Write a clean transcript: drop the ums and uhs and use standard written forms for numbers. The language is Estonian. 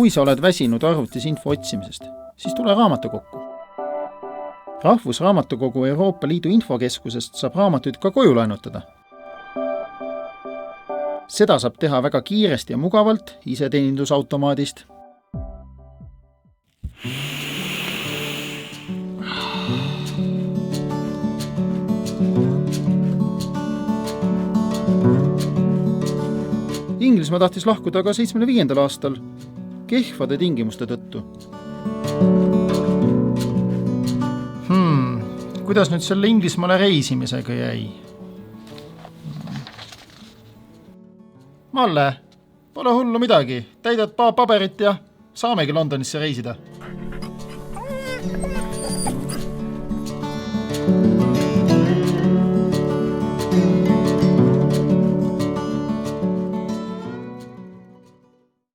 Kui sa oled väsinud arvutis info otsimisest, siis tule raamatukokku. Rahvusraamatukogu Euroopa Liidu infokeskusest saab raamatuid ka koju laenutada. Seda saab teha väga kiiresti ja mugavalt iseteenindusautomaadist. Inglismaa tahtis lahkuda ka 75. aastal kehvade tingimuste tõttu. Kuidas nüüd selle Inglismaale reisimisega jäi? Malle, pole hullu midagi. Täidad paar paberit ja saamegi Londonisse reisida.